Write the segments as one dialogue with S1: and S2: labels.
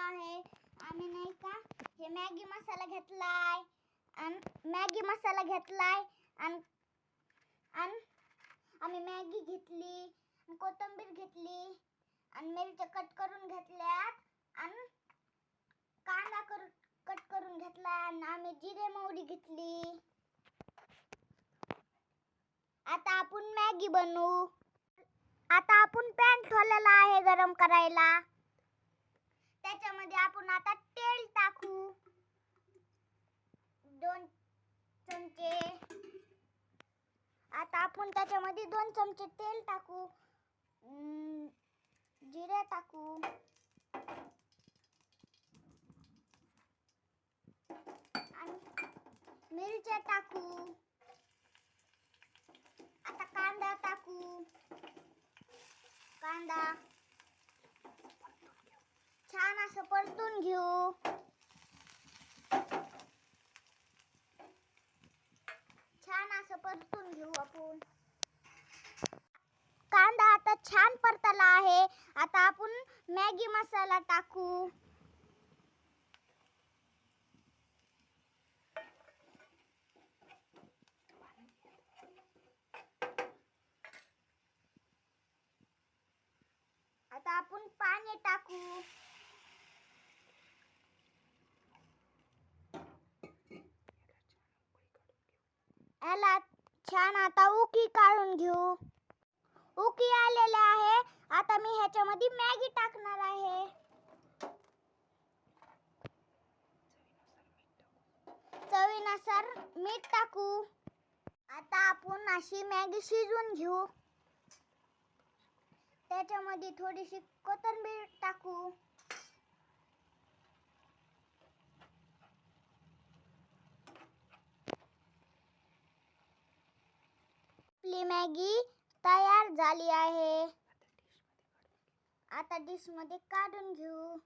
S1: आहे. आम्ही नाही का हे मॅगी मसाला घेतलाय आणि मॅगी मसाला घेतलाय आणि आम्ही मॅगी घेतली, कोथिंबीर घेतली आणि मिरच्या कट करून घेतल्यात आणि कांदा कट करून घेतला आणि आम्ही जिरे मोहरी घेतली. आता आपण मॅगी बनवू. आता आपण पॅन ठेवलेला आहे गरम करायला. त्याच्यामध्ये आपण आता तेल टाकू 2 चमचे. आता आपण त्याच्यामध्ये 2 चमचे तेल टाकू. जिरे टाकू आणि मिरच्या टाकू. आता कांदा टाकू. कांदा छान असं परतून घेऊ. छान असं परतून घेऊ आपण. कांदा आता छान परतला आहे. आता आपण मॅगी मसाला टाकू. आता आपण पाणी टाकू. याला छान आता उकी काढून घेऊ. उकी आलेले आहे. आता मी ह्याच्यामध्ये मॅगी टाकणार आहे. चवीनुसार मीठ टाकू. आता आपण अशी मॅगी शिजवून घेऊ. त्याच्यामध्ये थोडीशी कोथिंबीर टाकू. आपली मॅगी तयार झाली आहे. आता डिश मध्ये काढून घेऊ.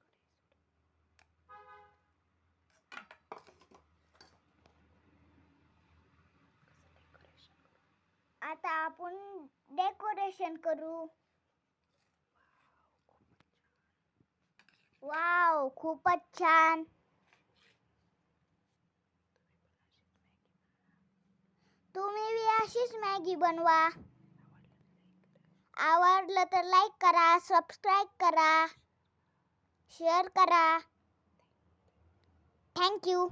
S1: आता आपण डेकोरेशन करू. वाव, खूपच छान. तुम्ही भी अशीच मॅगी बनवा. आवडलं तर लाईक करा, सबस्क्राईब करा, शेअर करा. Thank you.